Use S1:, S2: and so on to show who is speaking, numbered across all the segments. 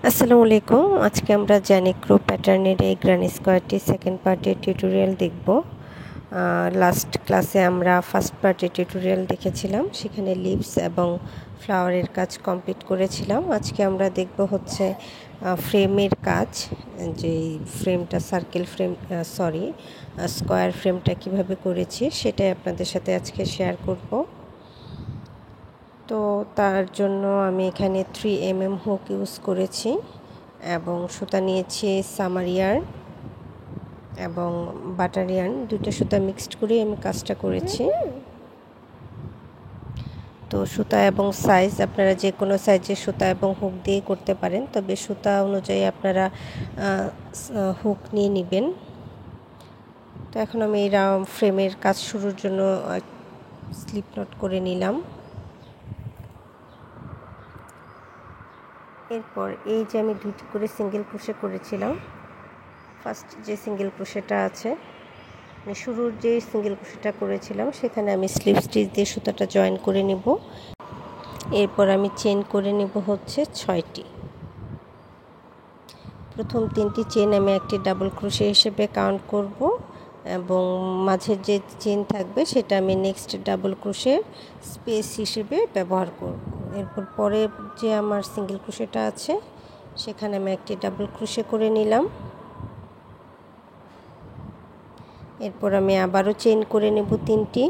S1: আসসালামু আলাইকুম। আজকে আমরা জ্যানিক রো প্যাটার্নের এই গ্রানি স্কোয়ারটি সেকেন্ড পার্টের টিউটোরিয়াল দেখব। লাস্ট ক্লাসে আমরা ফার্স্ট পার্টের টিউটোরিয়াল দেখেছিলাম, সেখানে লিভস এবং ফ্লাওয়ারের কাজ কমপ্লিট করেছিলাম। আজকে আমরা দেখব হচ্ছে ফ্রেমের কাজ, যে ফ্রেমটা সার্কেল ফ্রেম স্কোয়ার ফ্রেমটা কিভাবে করেছি সেটাই আপনাদের সাথে আজকে শেয়ার করব। তো তার জন্য আমি এখানে 3mm হুক ইউজ করেছি এবং সুতা নিয়েছি সামার ইয়ার্ন এবং বাটার ইয়ার্ন, দুটো সুতা মিক্সড করে আমি কাজটা করেছি। তো সুতা এবং সাইজ আপনারা যে কোনো সাইজের সুতা এবং হুক দিয়ে করতে পারেন, তবে সুতা অনুযায়ী আপনারা হুক নিয়ে নেবেন। তো এখন আমি এই ফ্রেমের কাজ শুরুর জন্য স্লিপ নট করে নিলাম। এরপর এই যে আমি দুটি করে সিঙ্গেল ক্রোশে করেছিলাম, ফার্স্ট যে সিঙ্গেল ক্রোশেটা আছে, শুরুর যে সিঙ্গেল ক্রোশেটা করেছিলাম সেখানে আমি স্লিপ স্টিচ দিয়ে সুতাটা জয়েন করে নেব। এরপর আমি চেন করে নেব হচ্ছে 6টি। প্রথম 3টি চেন আমি একটি ডাবল ক্রোশে হিসেবে কাউন্ট করব এবং মাঝের যে চেন থাকবে সেটা আমি নেক্সট ডাবল ক্রোশের স্পেস হিসেবে ব্যবহার করব। এরপর পরে যে আমার সিঙ্গেল ক্রোশেটা আছে সেখানে আমি একটি ডাবল ক্রোশে করে নিলাম। এরপর আমি আবারও চেন করে নেব 3টি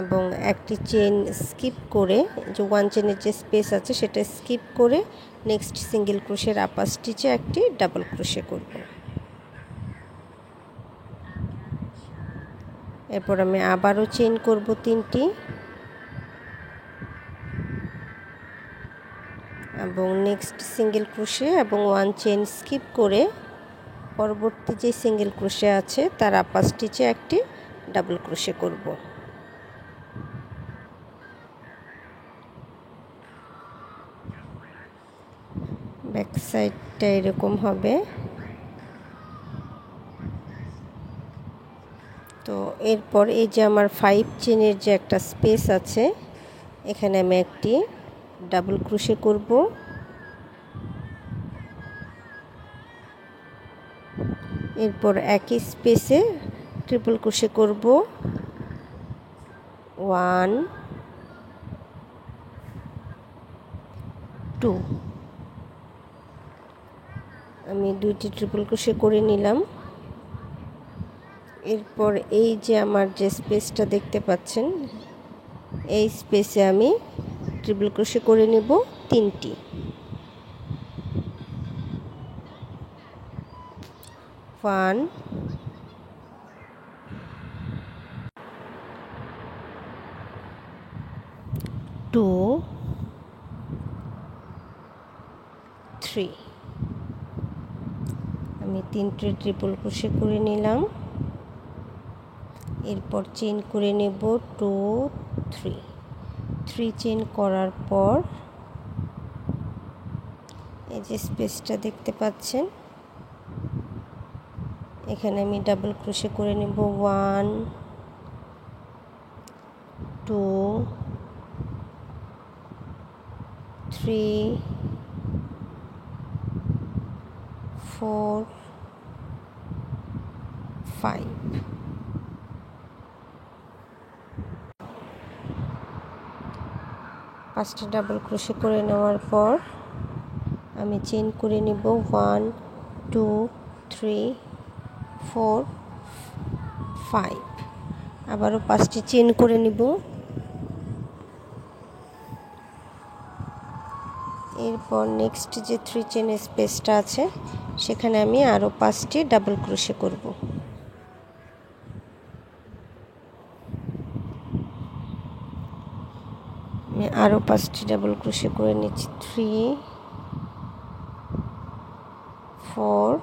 S1: এবং একটি চেন স্কিপ করে, যে ওয়ান চেনের যে স্পেস আছে সেটা স্কিপ করে নেক্সট সিঙ্গেল ক্রোশের আপার স্টিচে একটি ডাবল ক্রোশে করব। এরপর আমি আবারও চেন করব 3টি এবং নেক্সট সিঙ্গেল ক্রোশে এবং ওয়ান চেন স্কিপ করে পরবর্তী যে সিঙ্গেল ক্রোশে আছে তার আপার স্টিচে একটি ডাবল ক্রোশে করব। ব্যাক সাইডটা এরকম হবে। তো এরপর এই যে আমার 5 চেনের যে একটা স্পেস আছে, এখানে আমি একটি ডাবল ক্রোশে করব। এরপর একই স্পেসে ট্রিপল ক্রোশে করব। 1 2, আমি 2টি ট্রিপল ক্রোশে করে নিলাম। এরপর এই যে আমার যে স্পেসটা দেখতে পাচ্ছেন, এই স্পেসে আমি ট্রিপল ক্রোশে করে নেব 3টি। 1 2 3, আমি 3টে ট্রিপল ক্রোশে করে নিলাম। এরপর চেন করে নেব 2 3 চেন করার পর এই যে স্পেসটা দেখতে পাচ্ছেন, এখানে আমি ডাবল ক্রোশে করে নেব 1 2 3 4 5। পাঁচটা ডাবল ক্রোশে করে নেওয়ার পর আমি চেন করে নেব 1 2 3 4 5, আবারও 5টি চেন করে নেব। এরপর নেক্সট যে 3 চেনের স্পেসটা আছে সেখানে আমি আরও 5টি ডাবল ক্রোশে করব। আমি আরও 5টি ডাবল ক্রোশে করে নিচ্ছি। 3 4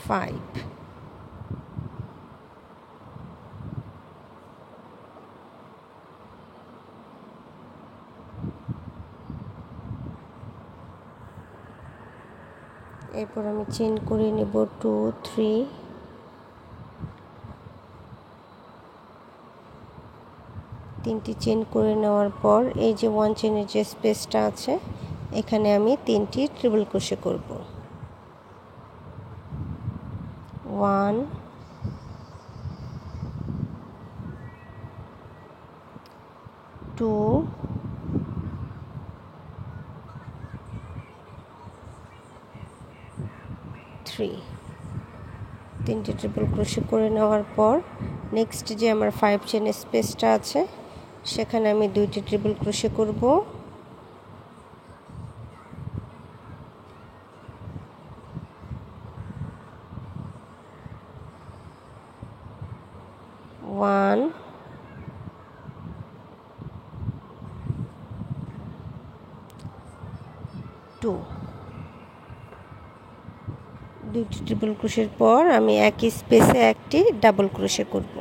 S1: 5। এরপর আমি চেন করে নেব 2 3, 3টি চেন করে নেওয়ার পর এই যে 1 চেনের যে স্পেসটা আছে এখানে আমি 3টি ট্রিপল ক্রোশে করব। 1 2 3 3টি ট্রিপল ক্রোশে করে নেওয়ার পর নেক্সট যে আমার 5 চেনের স্পেসটা আছে সেখানে আমি 2টি ট্রিপল ক্রোশে করব। 1 2 2টি ট্রিপল ক্রোশের পর আমি একই স্পেসে একটি ডাবল ক্রোশে করব।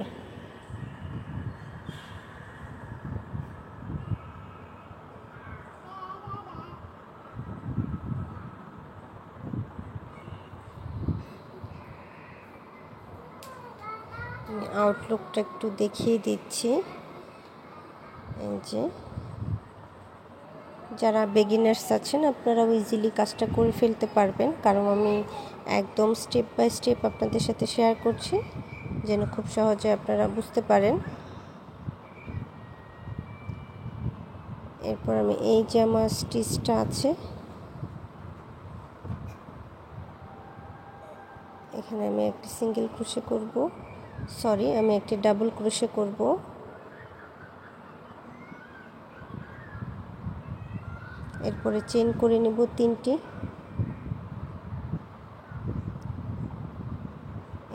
S1: আমি আউটলুকটা একটু দেখিয়ে দিচ্ছি। এই যে যারা বিগিনার্স আছেন আপনারাও ইজিলি কাজটা করে ফেলতে পারবেন, কারণ আমি একদম স্টেপ বাই স্টেপ আপনাদের সাথে শেয়ার করছি যেন খুব সহজে আপনারা বুঝতে পারেন। এরপর আমি এই যে আমার স্টিচটা আছে এখানে আমি একটি সিঙ্গেল ক্রোশে করব, আমি একটি ডাবল ক্রোশে করব। এরপরে চেন করে নেব 3টি।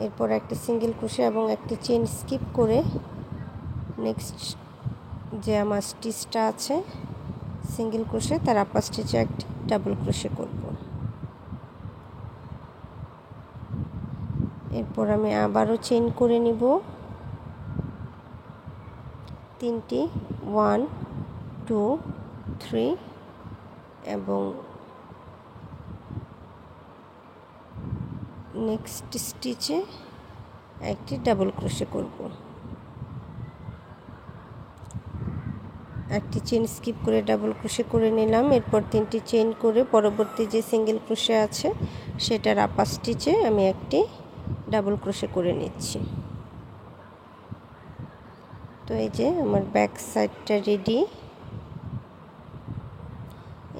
S1: এরপর একটি সিঙ্গেল ক্রোশে এবং একটি চেন স্কিপ করে নেক্সট যে আমার স্টিচটা আছে সিঙ্গেল ক্রোশে তার আপার স্টিচে একটি ডাবল ক্রোশে করব। এরপর আমি আবারও চেন করে নিব 3টি 1 2 3 এবং নেক্সট স্টিচে একটি ডাবল ক্রোশে করব। একটি চেন স্কিপ করে ডাবল ক্রোশে করে নিলাম। এরপর 3টি চেন করে পরবর্তী যে সিঙ্গেল ক্রোশে আছে সেটার আপার স্টিচে আমি একটি ডাবল ক্রোশে করে নিচ্ছি। তো এই যে আমার ব্যাক সাইডটা রেডি।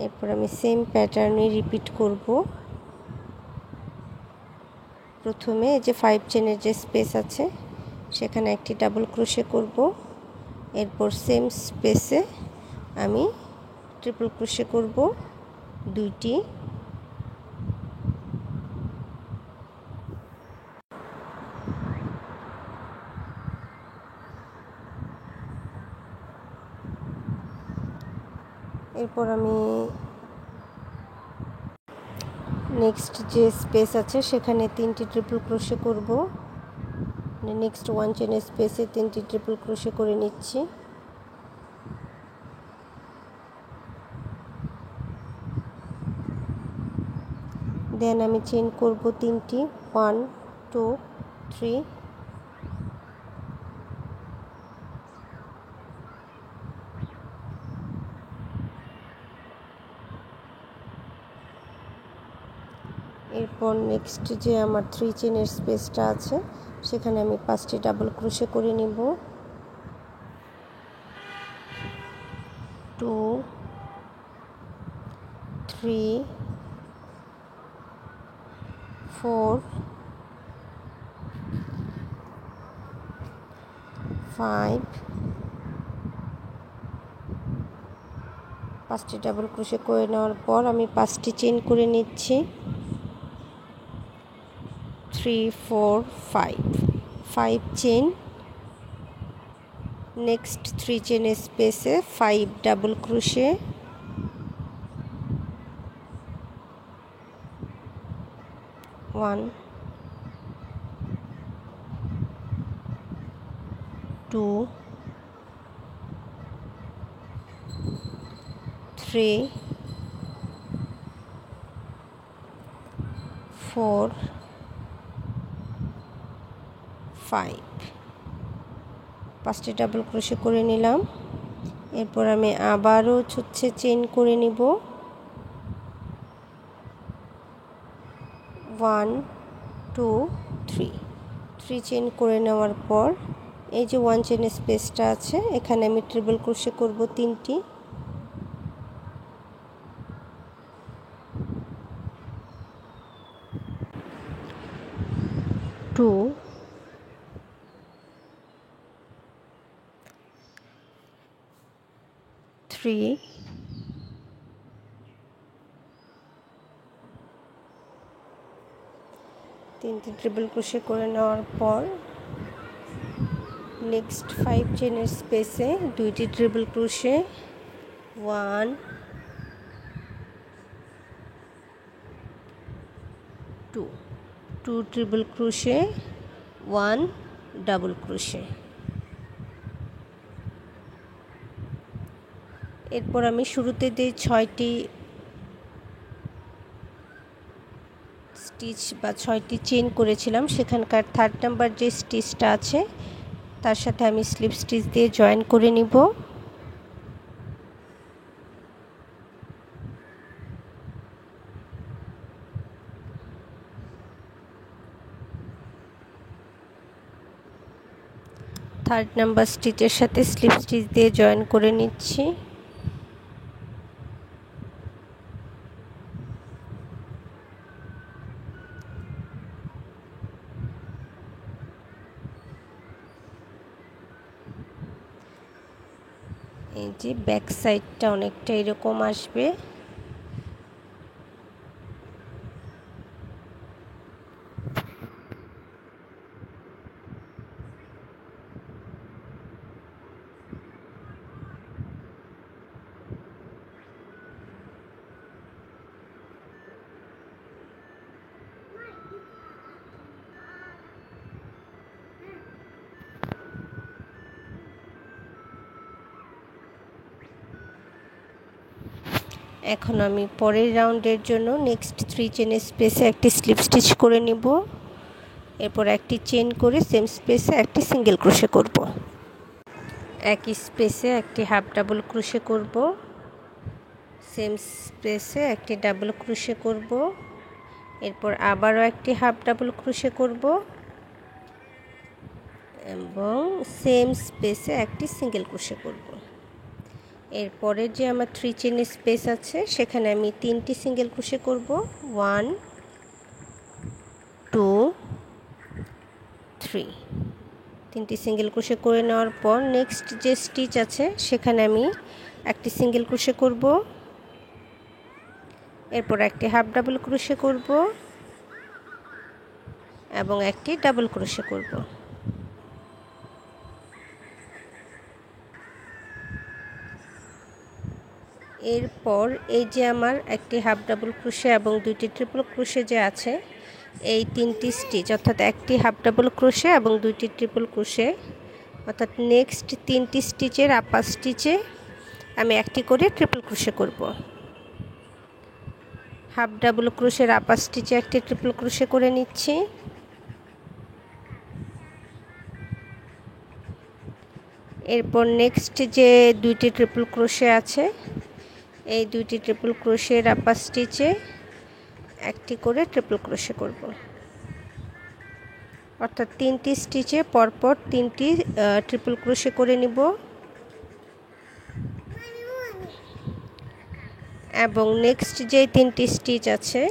S1: এরপর আমি সেম প্যাটার্নই রিপিট করব। প্রথমে এই যে 5 চেনের যে স্পেস আছে সেখানে একটি ডাবল ক্রোশে করব। এরপর সেম স্পেসে আমি ট্রিপল ক্রোশে করব 2টি। এরপর আমি নেক্সট যে স্পেস আছে সেখানে 3টি ট্রিপল ক্রোশে করব। নেক্সট 1 চেনের স্পেসে 3টি ট্রিপল ক্রোশে করে নিচ্ছি। দেন আমি চেন করব 3টি 1 2 3। এরপর নেক্সট যে আমার 3 চেনের স্পেসটা আছে সেখানে আমি 5টি ডাবল ক্রোশে করে নিব। 2 3 4 5 5টি ডাবল ক্রোশে করে নেওয়ার পর আমি 5টি চেন করে নিচ্ছি। 3 4 5 5 চেন। নেক্সট 3 চেনের স্পেসে 5 ডাবল ক্রোশে। 1 2 3 4 5 5টি ডাবল ক্রোশে করে নিলাম। এরপর আমি আবারও হচ্ছে চেইন করে নিব 1 2 3 চেইন করে নেওয়ার পর এই যে 1 চেইন স্পেসটা আছে এখানে আমি ট্রিপল ক্রোশে করব 3টি। 2 3 3টি ট্রিপল ক্রোশে করে নেওয়ার পর নেক্সট 5 চেইনের স্পেসে 2টি triple crochet 1 2 triple crochet 1 double crochet. এরপর আমি শুরুতে যে 6টি স্টিচ বা 6টি চেইন করেছিলাম সেখানকার 3rd নাম্বার যে স্টিচটা আছে তার সাথে আমি স্লিপ স্টিচ দিয়ে জয়েন করে নিব। থার্ড নাম্বার স্টিচের সাথে স্লিপ স্টিচ দিয়ে জয়েন করে নিচ্ছি। এই যে ব্যাক সাইডটা অনেকটা এরকম আসবে। এখন আমি পরের রাউন্ডের জন্য নেক্সট 3 চেইনের স্পেসে একটি স্লিপ স্টিচ করে নিব। এরপর একটি চেইন করে সেম স্পেসে একটি সিঙ্গেল ক্রোশে করব। একই স্পেসে একটি হাফ ডাবল ক্রোশে করব, সেম স্পেসে একটি ডাবল ক্রোশে করব, এরপর আবারও একটি হাফ ডাবল ক্রোশে করব এবং সেম স্পেসে একটি সিঙ্গেল ক্রোশে করব। এরপরে যে আমার 3 চেইনের স্পেস আছে সেখানে আমি 3টি সিঙ্গেল ক্রোশে করব 1 2 3। 3টি সিঙ্গেল ক্রোশে করে নেওয়ার পর নেক্সট যে স্টিচ আছে সেখানে আমি একটি সিঙ্গেল ক্রোশে করব, এরপর একটি হাফ ডাবল ক্রোশে করব এবং একটি ডাবল ক্রোশে করব। এরপর এই যে আমার একটি হাফ ডাবল ক্রোশে এবং 2টি ট্রিপল ক্রোশে যে আছে এই 3টি স্টিচ অর্থাৎ একটি হাফ ডাবল ক্রোশে এবং 2টি ট্রিপল ক্রোশে অর্থাৎ নেক্সট 3টি স্টিচের আপার স্টিচে আমি একটি করে ট্রিপল ক্রোশে করব। হাফ ডাবল ক্রোশের আপার স্টিচে একটি ট্রিপল ক্রোশে করে নিচ্ছি। এরপর নেক্সট যে 2টি ট্রিপল ক্রোশে আছে এই 2টি ট্রিপল ক্রোশের আপার স্টিচে একটি করে ট্রিপল ক্রোশে করব, অর্থাৎ 3টি স্টিচে পরপর 3টি ট্রিপল ক্রোশে করে নিব এবং নেক্সট যে 3টি স্টিচ আছে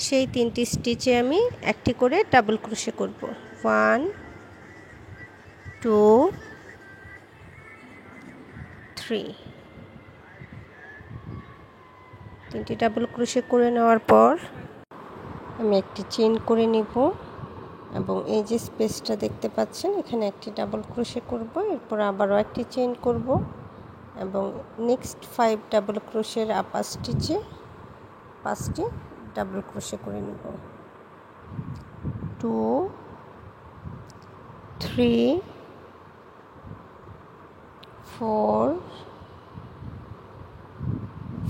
S1: সেই 3টি স্টিচে আমি একটি করে ডাবল ক্রোশে করব 1 2 3। 3টি ডাবল ক্রোশে করে নেওয়ার পর আমি একটি চেইন করে নিব এবং এই যে স্পেসটা দেখতে পাচ্ছেন এখানে একটি ডাবল ক্রোশে করব, এরপর আবারও একটি চেইন করব এবং নেক্সট 5 ডাবল ক্রোশের আপার স্টিচে 5টি ডাবল ক্রোশে করে নিব 2 3 4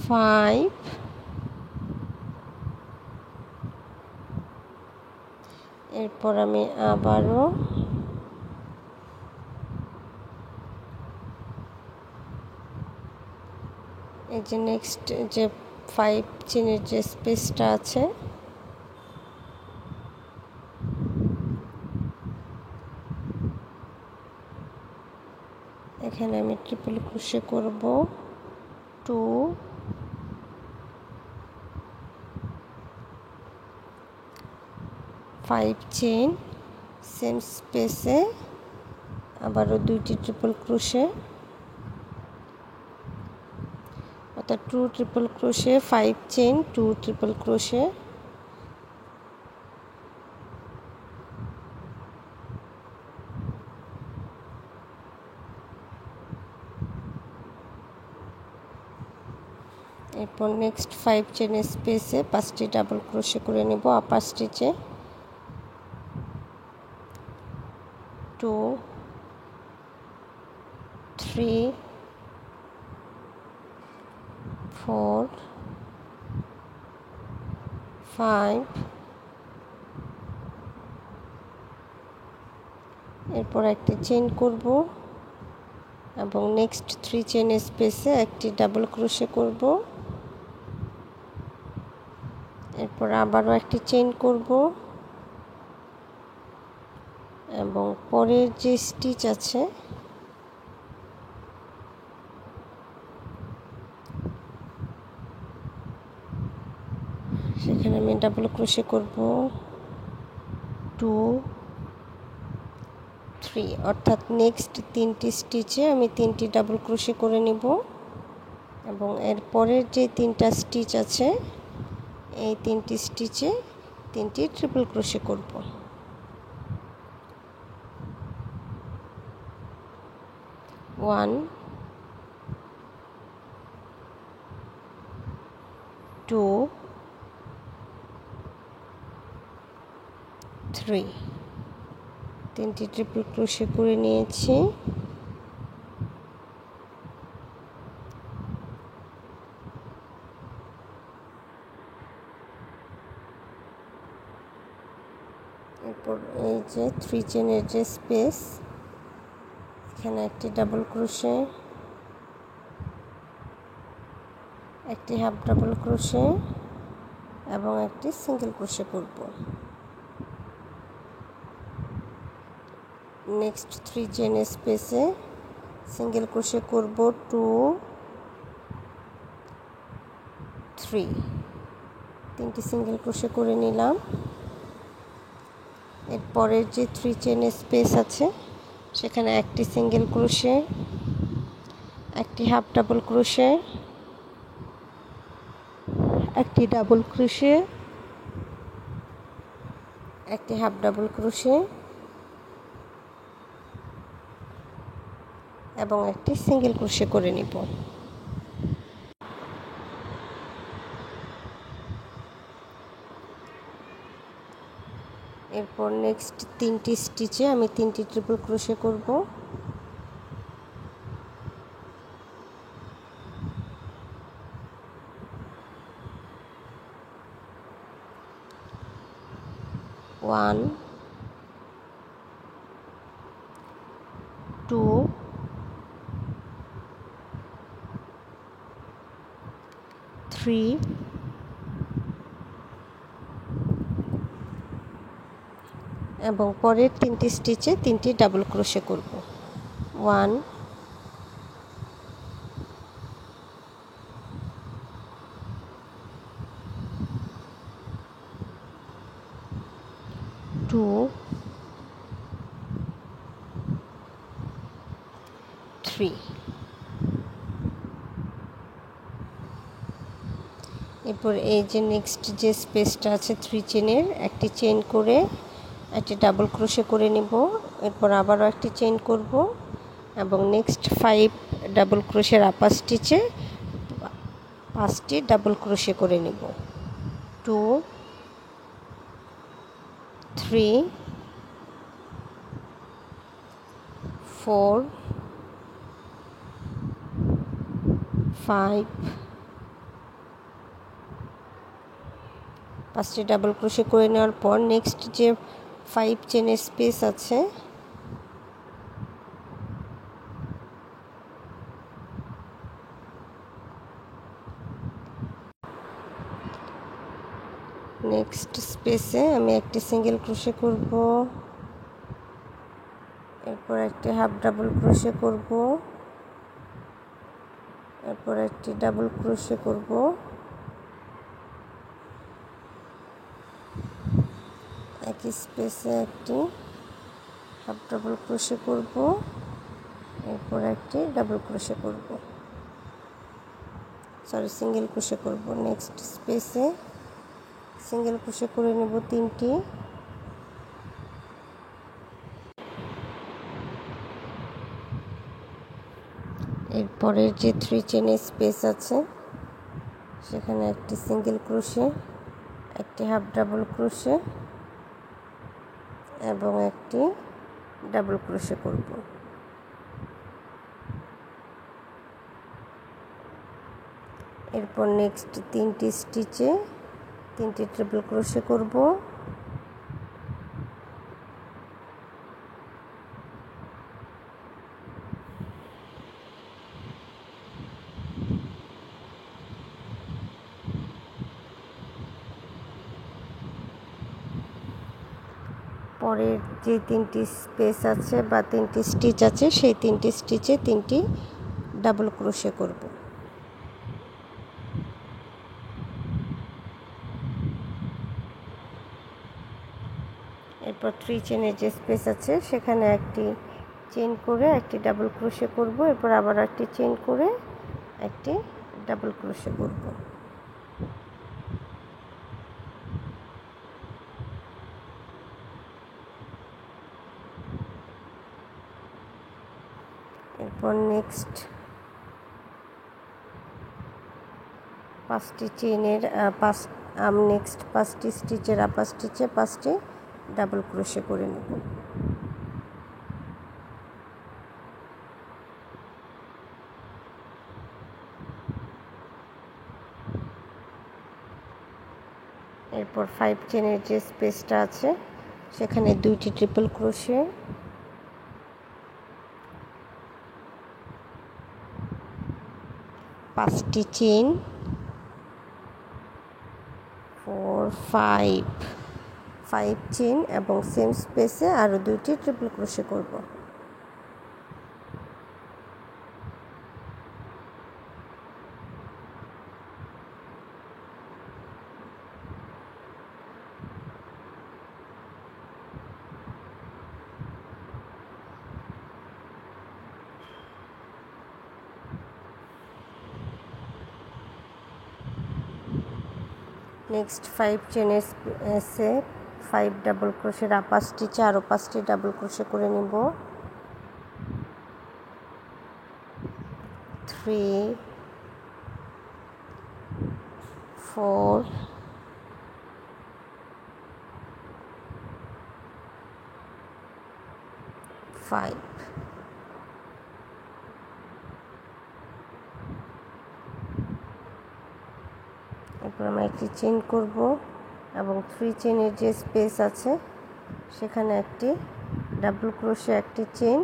S1: 5 এরপর আমি আবারও এই যে নেক্সট যে 5 চেনের যে স্পেসটা আছে এখানে আমি ট্রিপল ক্রোশে করব 2 5 চেন, সেম স্পেসে আবারও 2টি ট্রিপল ক্রোশে, অর্থাৎ 2 triple crochet, 5 chain, 2 triple crochet, এরপর নেক্সট 5 চেনের স্পেসে 5টি ডাবল ক্রোশে করে নেব আপার স্টিচে। 2 3 4 5, এরপর একটি চেইন করব এবং নেক্সট 3 চেনের স্পেসে একটি ডাবল ক্রোশে করব, এরপর আবারও একটি চেইন করব এবং পরের যে স্টিচ আছে সেখানে আমি ডাবল ক্রোশে করব 2 3, অর্থাৎ নেক্সট 3টি স্টিচে আমি 3টি ডাবল ক্রোশে করে নিব এবং এর পরের যে 3টা স্টিচ আছে এই 3টি স্টিচে 3টি ট্রিপল ক্রোশে করব। ওয়ান 2 3, 3টি ট্রিপল ক্রোশে করে নিয়েছি। এরপর এই যে 3 চেনের যে স্পেস এখানে একটি ডাবল ক্রোশে, একটি হাফ ডাবল ক্রোশে এবং একটি সিঙ্গেল ক্রোশে করব। নেক্সট 3 চেনের স্পেসে সিঙ্গেল ক্রোশে করব 2 3, 3টি সিঙ্গেল ক্রোশে করে নিলাম। এরপরের যে 3 চেনের স্পেস আছে সেখানে একটি সিঙ্গেল ক্রোশে, একটি হাফ ডাবল ক্রোশে, একটি ডাবল ক্রোশে, একটি হাফ ডাবল ক্রোশে এবং একটি সিঙ্গেল ক্রোশে করে নিব। এরপর নেক্সট 3টি স্টিচে আমি 3টি ট্রিপল ক্রোশে করব। ওয়ান 2 3 এবং পরের 3টি স্টিচে 3টি ডাবল ক্রোশে করব। 1 2 3, এরপর এই যে নেক্সট যে স্পেসটা আছে 3 চেনের একটি চেইন করে একটি ডাবল ক্রোশে করে নিব, এরপর আবারও একটি চেইন করব এবং নেক্সট 5 ডাবল ক্রোশের আপার স্টিচে 5টি ডাবল ক্রোশে করে নিব। 2 3 4 5, 5টি ডাবল ক্রোশে করে নেওয়ার পর নেক্সট যে 5 চেনের স্পেস আছে নেক্সট স্পেসে আমি একটি সিঙ্গেল ক্রোশে করব, এরপর একটি হাফ ডাবল ক্রোশে করব, এরপর একটি ডাবল ক্রোশে করব, একই স্পেসে একটি হাফ ডাবল ক্রোশে করব, এরপর একটি ডাবল ক্রোশে করব, সিঙ্গেল ক্রোশে করব। নেক্সট স্পেসে সিঙ্গেল ক্রোশে করে নেব 3টি, এরপরের যে 3 চেনের স্পেস আছে সেখানে একটি সিঙ্গেল ক্রোশে, একটি হাফ ডাবল ক্রোশে এবং একটি ডাবল ক্রোশে করব। এরপর নেক্সট 3টি স্টিচে 3টি ট্রিপল ক্রোশে করব, পরের যে 3টি স্পেস আছে বা 3টি স্টিচ আছে সেই 3টি স্টিচে 3টি ডাবল ক্রোশে করব। এরপর 3 চেনের যে স্পেস আছে সেখানে একটি চেইন করে একটি ডাবল ক্রোশে করব, এরপর আবার একটি চেইন করে একটি ডাবল ক্রোশে করব। এরপর নেক্সট 5টি চেইনের নেক্সট 5টি স্টিচের আপার স্টিচে 5টি ডাবল ক্রোশে করে নেব। এরপর 5 চেনের যে স্পেসটা আছে সেখানে 2টি ট্রিপল ক্রোশে, পাঁচটি চেইন, 5 চেইন এবং সেম স্পেসে আরও 2টি ট্রিপল ক্রোশে করব। নেক্সট 5 চেনের স্পেসে 5 ডাবল ক্রোশের আপার স্টিচে আরও 5টি ডাবল ক্রোশে করে নেব। 3 4 5। এরপর আমরা একটি চেইন করব এবং 3 চেনের যে স্পেস আছে সেখানে একটি ডাবল ক্রোশে, একটি চেইন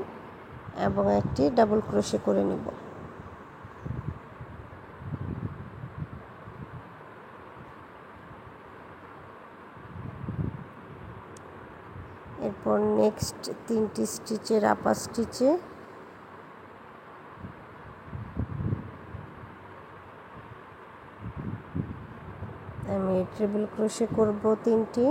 S1: এবং একটি ডাবল ক্রোশে করে নেব। এরপর নেক্সট 3টি স্টিচের আপার স্টিচে আমি ট্রিপল ক্রোশে করব 3টি,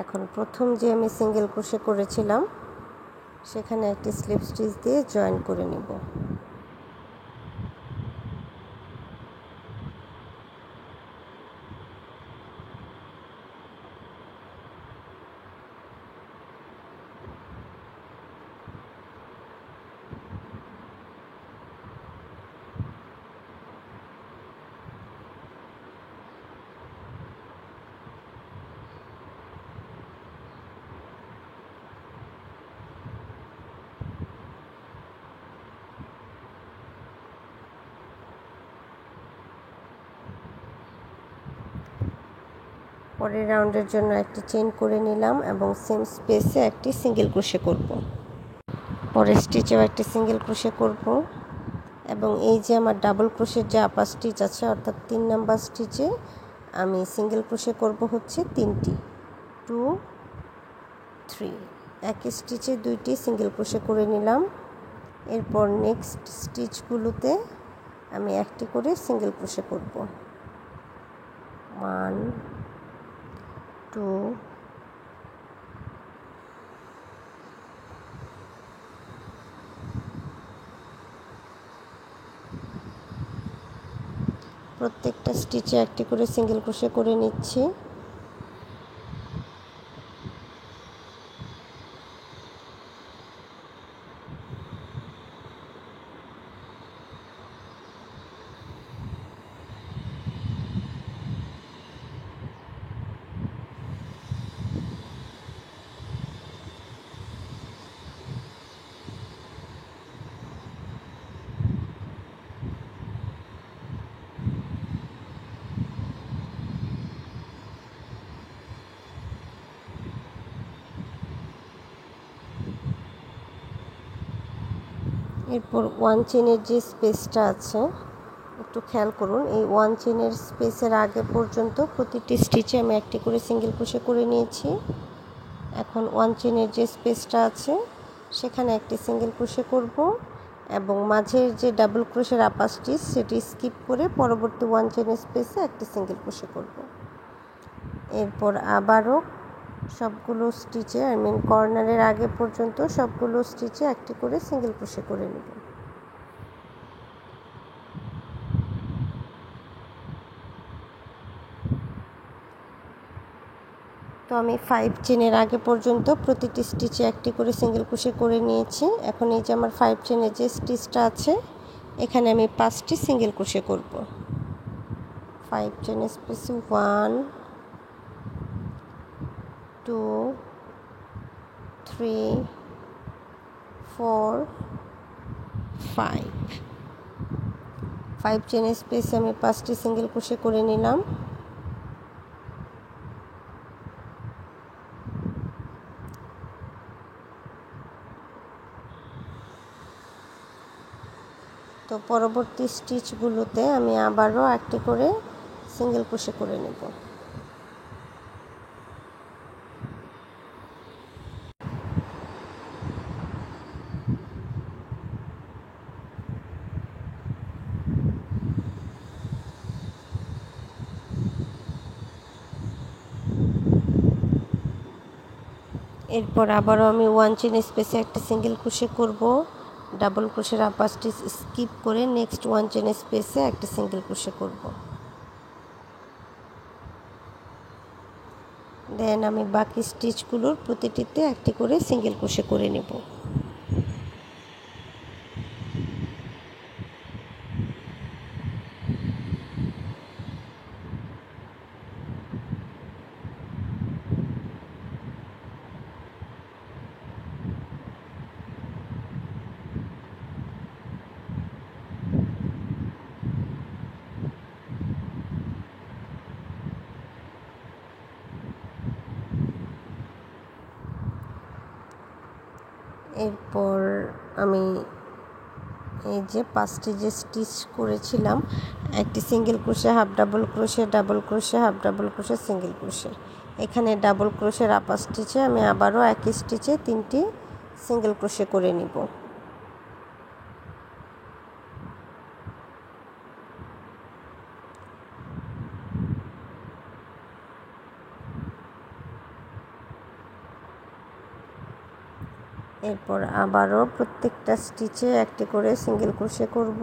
S1: এখন প্রথম যে আমি সিঙ্গেল ক্রোশে করেছিলাম সেখানে একটি স্লিপ স্টিচ দিয়ে জয়েন করে নেব। পরের রাউন্ডের জন্য একটি চেইন করে নিলাম এবং সেম স্পেসে একটি সিঙ্গেল ক্রোশে করব। পরের স্টিচেও একটি সিঙ্গেল ক্রোশে করব এবং এই যে আমার ডাবল ক্রোশের যে আপার স্টিচ আছে অর্থাৎ 3 নাম্বার স্টিচে আমি সিঙ্গেল ক্রোশে করব হচ্ছে 3টি, 2 3। একই স্টিচে 2টি সিঙ্গেল ক্রোশে করে নিলাম। এরপর নেক্সট স্টিচগুলোতে আমি একটি করে সিঙ্গেল ক্রোশে করব। 1 2 প্রত্যেকটা স্টিচে একটি করে সিঙ্গেল ক্রোশে করে নিচ্ছি। এরপর 1 চেনের যে স্পেসটা আছে একটু খেয়াল করুন, এই 1 চেনের স্পেসের আগে পর্যন্ত প্রতিটি স্টিচে আমি একটি করে সিঙ্গেল ক্রোশে করে নিয়েছি। এখন 1 চেনের যে স্পেসটা আছে সেখানে একটি সিঙ্গেল ক্রোশে করব এবং মাঝের যে ডাবল ক্রোশের আপার স্টিচ সেটি স্কিপ করে পরবর্তী 1 চেনের স্পেসে একটি সিঙ্গেল ক্রোশে করব। এরপর আবারও সবগুলো স্টিচে কর্নারের আগে পর্যন্ত সবগুলো স্টিচে একটি করে সিঙ্গেল ক্রোশে করে নেব। তো আমি 5 চেনের আগে পর্যন্ত প্রতিটি স্টিচে একটি করে সিঙ্গেল ক্রোশে করে নিয়েছি। এখন এই যে আমার 5 চেনের যে স্টিচটা আছে এখানে আমি 5টি সিঙ্গেল ক্রোশে করব। 5 চেনের স্পেসে 1 2 3 4 5 5 চেনের স্পেসে আমি 5টি সিঙ্গেল ক্রোশে করে নিলাম। তো পরবর্তী স্টিচগুলোতে আমি আবারও একটি করে সিঙ্গেল ক্রোশে করে নেব। এরপর আবারও আমি 1 চেন স্পেসে একটা সিঙ্গেল ক্রোশে করব, ডাবল ক্রোশের আপার স্টিচ স্কিপ করে নেক্সট 1 চেন স্পেসে একটা সিঙ্গেল ক্রোশে করব। দেন আমি বাকি স্টিচগুলোর প্রতিটিতে একটি করে সিঙ্গেল ক্রোশে করে নেব। এরপর আমি এই যে 5টি যে স্টিচ করেছিলাম, একটি single crochet, half double crochet, double crochet, half double crochet, single crochet, এখানে ডাবল ক্রোশের আপার স্টিচে আমি আবারও একই স্টিচে 3টি সিঙ্গেল ক্রোশে করে নিব। এরপর আবারও প্রত্যেকটা স্টিচে একটি করে সিঙ্গেল ক্রোশে করব।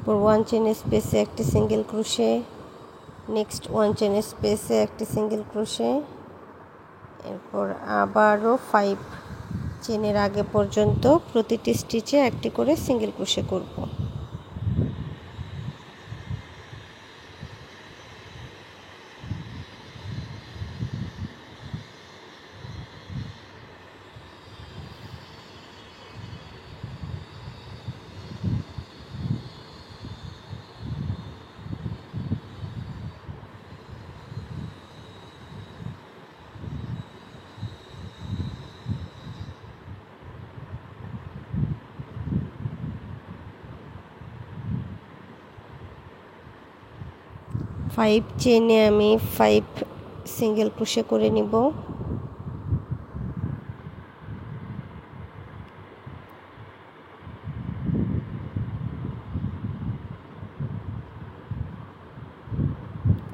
S1: এরপর 1 চেন স্পেসে একটি সিঙ্গেল ক্রোশে, নেক্সট 1 চেন স্পেসে একটি সিঙ্গেল ক্রোশে, এরপর আবারও 5 চেনের আগে পর্যন্ত প্রতিটি স্টিচে একটি করে সিঙ্গেল ক্রোশে করব। ফাইভ চেনে আমি 5 সিঙ্গেল ক্রোশে করে নিব।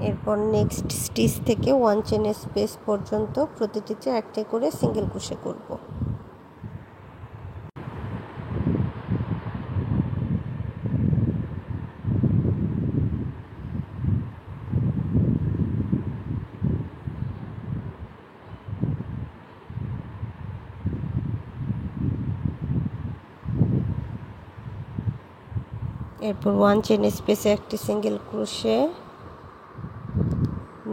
S1: এরপর নেক্সট স্টিচ থেকে 1 চেন স্পেস পর্যন্ত প্রতিটিতে একটি করে সিঙ্গেল ক্রোশে করব। এরপর 1 চেন স্পেসে একটি সিঙ্গেল ক্রোশে,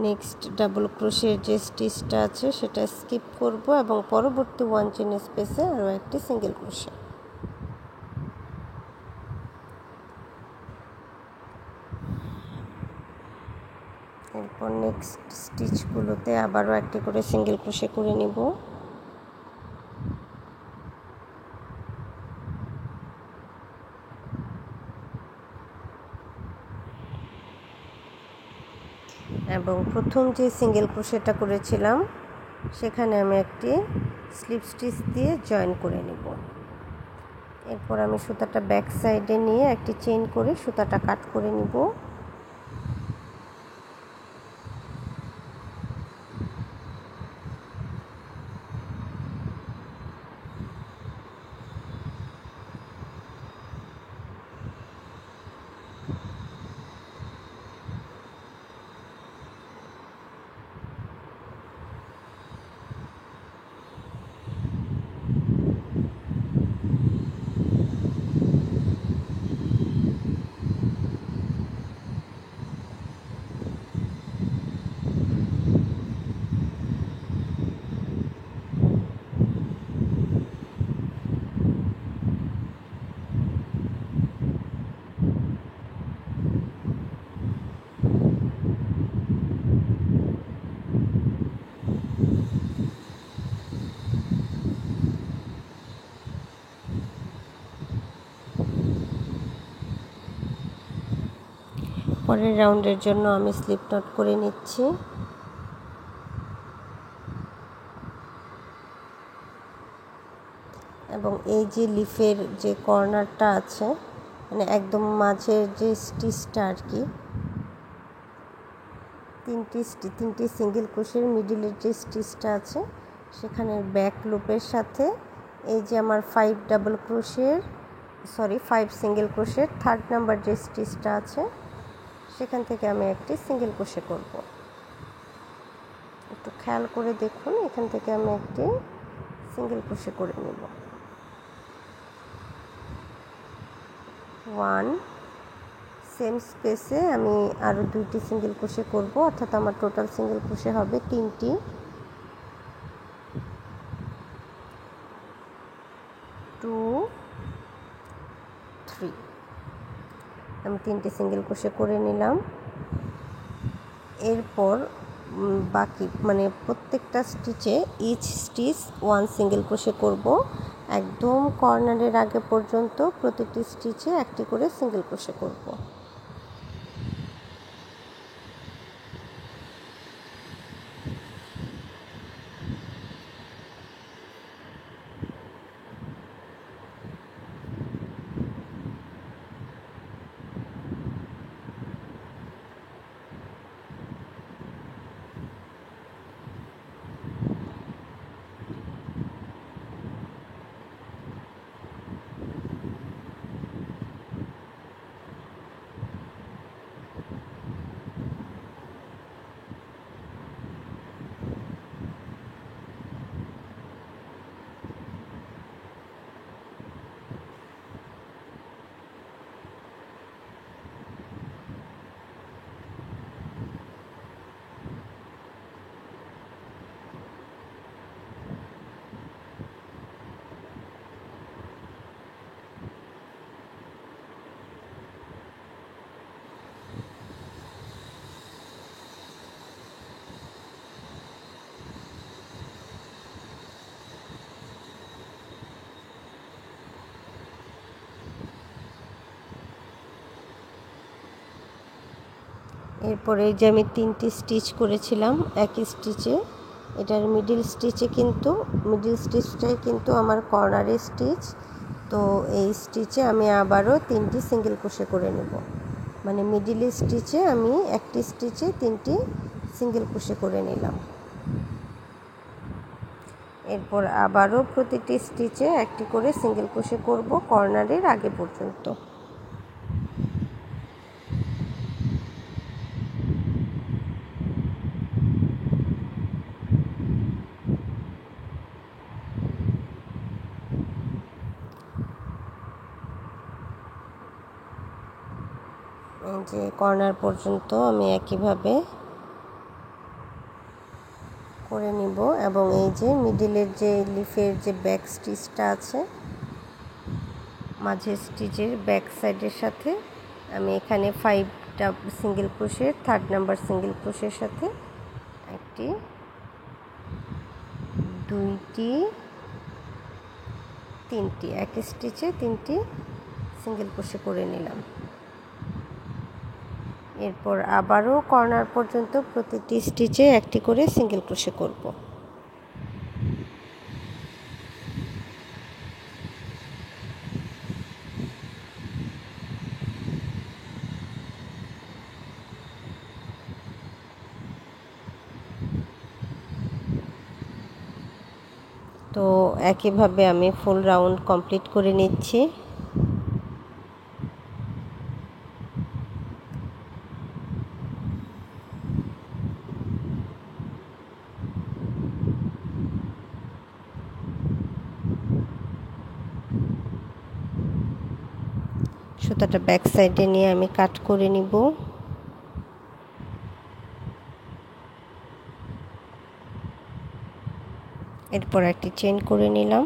S1: নেক্সট ডাবল ক্রোশের যে স্টিচটা আছে সেটা স্কিপ করব এবং পরবর্তী 1 চেন স্পেসে আরও একটি সিঙ্গেল ক্রোশে। এরপর নেক্সট স্টিচগুলোতে আবারও একটি করে সিঙ্গেল ক্রোশে করে নিব। এবং প্রথম যে সিঙ্গেল ক্রোশেটা করেছিলাম সেখানে আমি একটি স্লিপ স্টিচ দিয়ে জয়েন করে নিব। এরপর আমি সুতাটা ব্যাক সাইডে নিয়ে একটি চেইন করে সুতাটা কাট করে নিব। পরের রাউন্ডের জন্য আমি স্লিপ নট করে নিচ্ছি। এবং এই যে লিফের যে কর্নারটা আছে, মানে একদম মাঝের যে স্টিচটা আর কি, তিনটি সিঙ্গেল ক্রোশের মিডিলের যে স্টিচটা আছে সেখানে ব্যাক লুপের সাথে এই যে আমার 5 সিঙ্গেল ক্রোশের 3rd নাম্বার যে স্টিচটা আছে সেখান থেকে আমি একটি সিঙ্গেল ক্রোশে করব। একটু খেয়াল করে দেখুন, এখান থেকে আমি একটি সিঙ্গেল ক্রোশে করে নেব। 1 সেম স্পেসে আমি আরও 2টি সিঙ্গেল ক্রোশে করব, অর্থাৎ আমার টোটাল সিঙ্গেল ক্রোশে হবে 3টি। 2 3 আমি 3টি সিঙ্গেল ক্রোশে করে নিলাম। এরপর বাকি মানে প্রত্যেকটা স্টিচে ইচ স্টিচ 1 সিঙ্গেল ক্রোশে করব। একদম কর্নারের আগে পর্যন্ত প্রতিটি স্টিচে একটি করে সিঙ্গেল ক্রোশে করব। এরপরে এই যে আমি 3টি স্টিচ করেছিলাম একই স্টিচে, এটার মিডিল স্টিচটাই কিন্তু আমার কর্নারের স্টিচ। তো এই স্টিচে আমি আবারও 3টি সিঙ্গেল ক্রোশে করে নেব, মানে মিডিল স্টিচে আমি একটি স্টিচে 3টি সিঙ্গেল ক্রোশে করে নিলাম। এরপর আবারও প্রতিটি স্টিচে একটি করে সিঙ্গেল ক্রোশে করব কর্নারের আগে পর্যন্ত। যে কর্নার পর্যন্ত আমি একইভাবে করে নিব এবং এই যে মিডিলের যে লিফের যে ব্যাক স্টিচটা আছে, মাঝের স্টিচের ব্যাক সাইডের সাথে আমি এখানে 5টা সিঙ্গেল ক্রোশের 3rd নাম্বার সিঙ্গেল ক্রোশের সাথে একটি, 2টি, 3টি এক স্টিচে 3টি সিঙ্গেল ক্রোশে করে নিলাম। এরপর আবারও কর্নার পর্যন্ত প্রতিটি স্টিচে একটি করে সিঙ্গেল ক্রোশে করব। তো একইভাবে আমি ফুল রাউন্ড কমপ্লিট করে নিচ্ছি। সুতাটা ব্যাক সাইডে নিয়ে আমি কাট করে নিব। এরপর একটি চেইন করে নিলাম।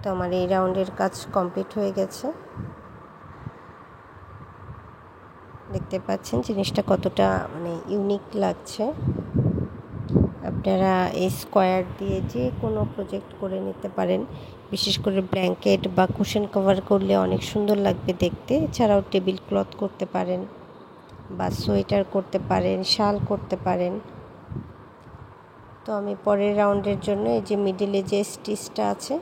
S1: তো আমার এই রাউন্ডের কাজ কমপ্লিট হয়ে গেছে। দেখতে পাচ্ছেন জিনিসটা কতটা মানে ইউনিক লাগছে। আপনারা এই স্কোয়ার দিয়ে যে কোনো প্রজেক্ট করে নিতে পারেন, বিশেষ করে ব্ল্যাঙ্কেট বা কুশন কভার করলে অনেক সুন্দর লাগবে দেখতে। এছাড়াও টেবিল ক্লথ করতে পারেন বা সোয়েটার করতে পারেন, শাল করতে পারেন। তো আমি পরের রাউন্ডের জন্য এই যে মিডিলে যে স্টিচটা আছে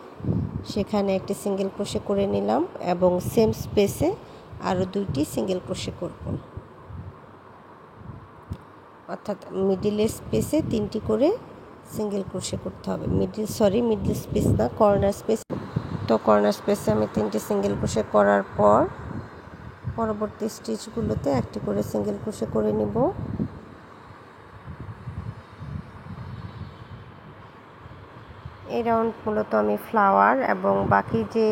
S1: সেখানে একটি সিঙ্গেল ক্রোশে করে নিলাম এবং সেম স্পেসে আরও 2টি সিঙ্গেল ক্রোশে করব, অর্থাৎ মিডিলের স্পেসে 3টি করে সিঙ্গেল ক্রোশে করতে হবে। মিডিল স্পেস না, কর্নার স্পেস। তো কর্নার স্পেসে আমি 3টি সিঙ্গেল ক্রোশে করার পর পরবর্তী স্টিচগুলোতে একটি করে সিঙ্গেল ক্রোশে করে নিব। এই রাউন্ড মূলত আমি ফ্লাওয়ার এবং বাকি যে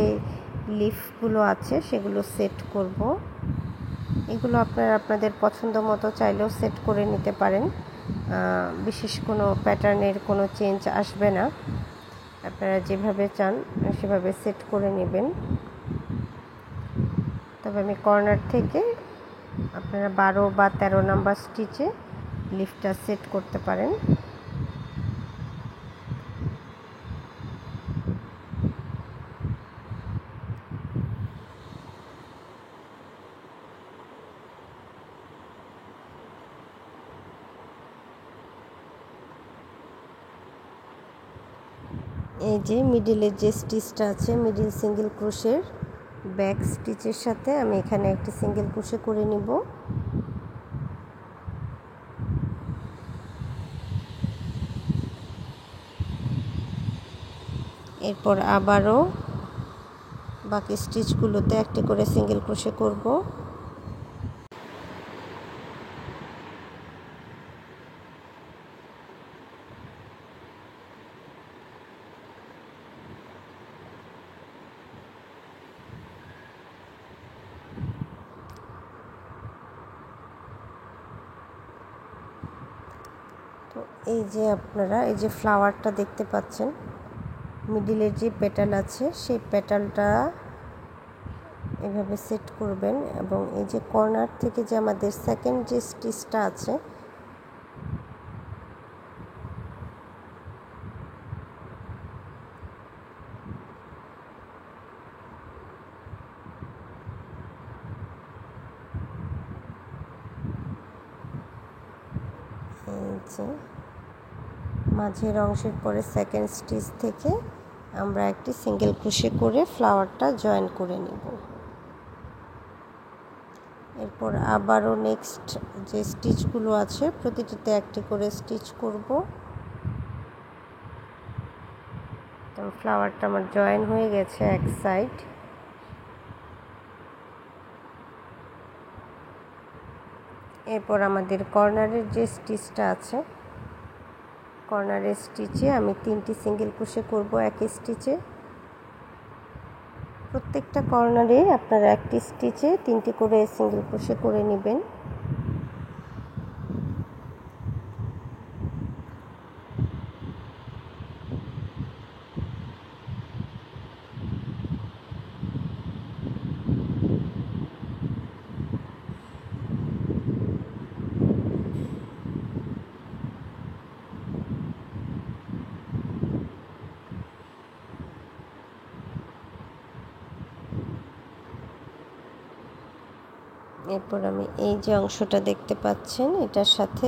S1: লিফগুলো আছে সেগুলো সেট করব। এগুলো আপনারা আপনাদের পছন্দ মতো চাইলেও সেট করে নিতে পারেন, বিশেষ কোনো প্যাটার্নের কোনো চেঞ্জ আসবে না। আপনারা যেভাবে চান সেভাবে সেট করে নেবেন। তবে আমি কর্নার থেকে আপনারা 12 বা 13 নাম্বার স্টিচে লিফটা সেট করতে পারেন। এই যে মিডিলের যে স্টিচটা আছে, মিডিল সিঙ্গেল ক্রোশের ব্যাক স্টিচের সাথে আমি এখানে একটি সিঙ্গেল ক্রোশে করে নিব। এরপর আবারও বাকি স্টিচগুলোতে একটি করে সিঙ্গেল ক্রোশে করব। তো এই যে আপনারা এই যে ফ্লাওয়ারটা দেখতে পাচ্ছেন, মিডিলের যে পেটাল আছে সেই পেটালটা এভাবে সেট করবেন এবং এই যে কর্নার থেকে যে আমাদের সেকেন্ড যে স্টিচটা আছে এই যে মাঝের অংশের পরে সেকেন্ড স্টিচ থেকে আমরা একটি সিঙ্গেল ক্রোশে করে ফ্লাওয়ারটা জয়েন করে নিব। এরপর আবারও নেক্সট যে স্টিচগুলো আছে প্রতিটিতে একটি করে স্টিচ করব। তো ফ্লাওয়ারটা আমার জয়েন হয়ে গেছে এক সাইড। এরপর আমাদের কর্নারের যে স্টিচটা আছে, কর্নারের স্টিচে আমি 3টি সিঙ্গেল ক্রোশে করব একই স্টিচে। প্রত্যেকটা কর্নারে আপনারা একটি স্টিচে 3টি করে সিঙ্গেল ক্রোশে করে নেবেন। এরপর আমি এই যে অংশটা দেখতে পাচ্ছেন এটার সাথে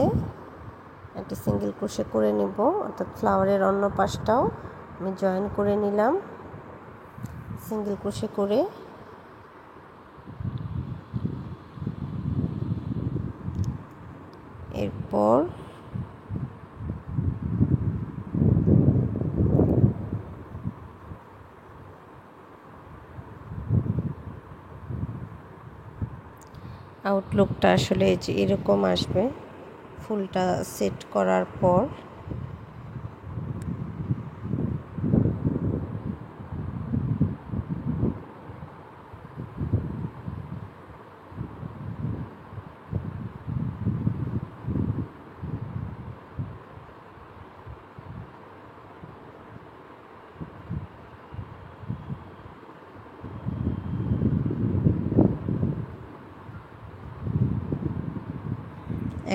S1: একটা সিঙ্গেল ক্রোশে করে নিব, অর্থাৎ ফ্লাওয়ারের অন্য পাশটাও আমি জয়েন করে নিলাম সিঙ্গেল ক্রোশে করে। এরপর আউটলুকটা আসলে যে এরকম আসবে ফুলটা সেট করার পর।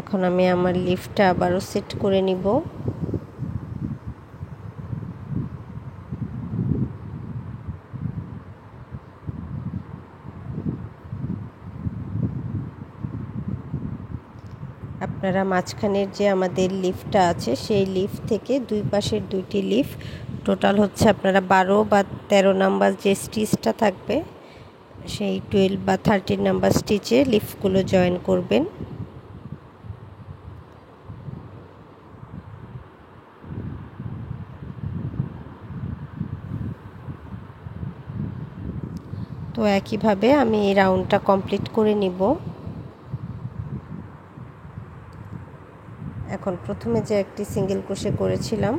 S1: এখন আমি আমার লিফটা আবারও সেট করে নিব। আপনারা মাঝখানের যে আমাদের লিফটা আছে সেই লিফ থেকে দুই পাশের 2টি লিফ, টোটাল হচ্ছে আপনারা 12 বা 13 নাম্বার যে স্টিচটা থাকবে সেই 12 বা 13 নাম্বার স্টিচে লিফগুলো জয়েন করবেন। তো একইভাবে আমি এই রাউন্ডটা কমপ্লিট করে নিব। এখন প্রথমে যে একটি সিঙ্গেল ক্রোশে করেছিলাম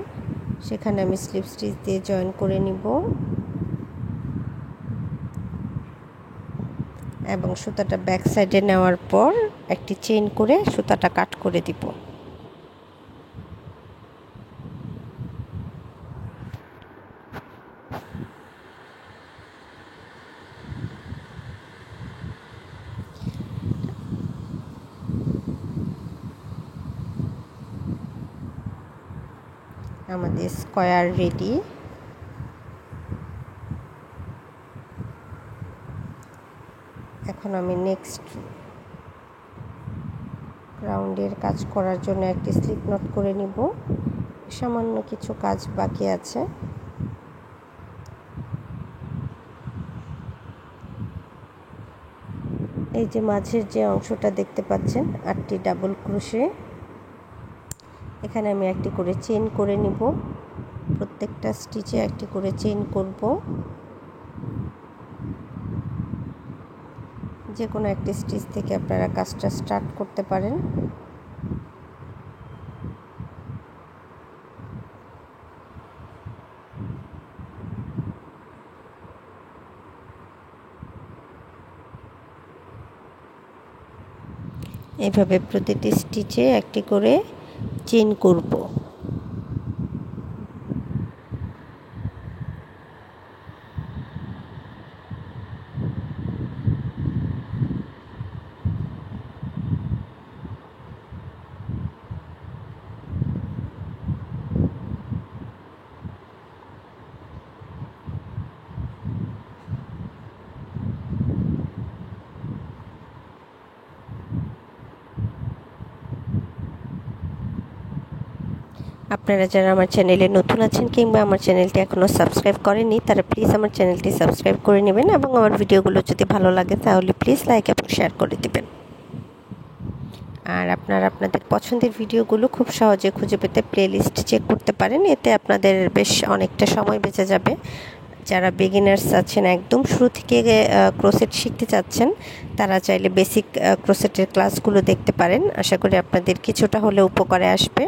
S1: সেখানে আমি স্লিপ স্টিচ দিয়ে জয়েন করে নিব এবং সুতাটা ব্যাক সাইডে নেওয়ার পর একটি চেইন করে সুতাটা কাট করে দিব। আমাদের স্কয়ার রেডি। এখন আমি নেক্সট রাউন্ডের কাজ করার জন্য একটি স্লিপ নট করে নিব। সামান্য কিছু কাজ বাকি আছে। এই যে মাঝের যে অংশটা দেখতে পাচ্ছেন 8টি ডাবল ক্রোশে, এখানে আমি একটি করে চেইন করে নিব। প্রত্যেকটা স্টিচে একটি করে চেইন করব। যে কোনো একটি স্টিচ থেকে আপনারা কাজটা স্টার্ট করতে পারেন। এইভাবে প্রতিটি স্টিচে একটি করে চেইন করব। আপনারা যারা আমার চ্যানেলে নতুন আছেন কিংবা আমার চ্যানেলটি এখনও সাবস্ক্রাইব করেনি তারা প্লিজ আমার চ্যানেলটি সাবস্ক্রাইব করে নেবেন এবং আমার ভিডিওগুলো যদি ভালো লাগে তাহলে প্লিজ লাইক এবং শেয়ার করে দেবেন। আর আপনারা আপনাদের পছন্দের ভিডিওগুলো খুব সহজে খুঁজে পেতে প্লেলিস্ট চেক করতে পারেন, এতে আপনাদের বেশ অনেকটা সময় বেঁচে যাবে। যারা বিগিনার্স আছেন, একদম শুরু থেকে ক্রোশেট শিখতে চাচ্ছেন, তারা চাইলে বেসিক ক্রোশেটের ক্লাসগুলো দেখতে পারেন। আশা করি আপনাদের কিছুটা হলেও উপকারে আসবে।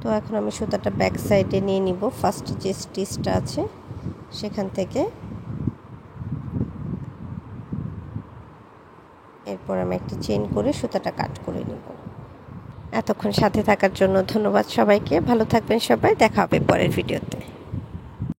S1: তো এখন আমি সুতাটা ব্যাক সাইডে নিয়ে নিব, ফার্স্ট যে স্টিচটা আছে সেখান থেকে। এরপর আমি একটা চেইন করে সুতাটা কাট করে নেব। এতক্ষণ সাথে থাকার জন্য ধন্যবাদ সবাইকে। ভালো থাকবেন সবাই, দেখা হবে পরের ভিডিওতে।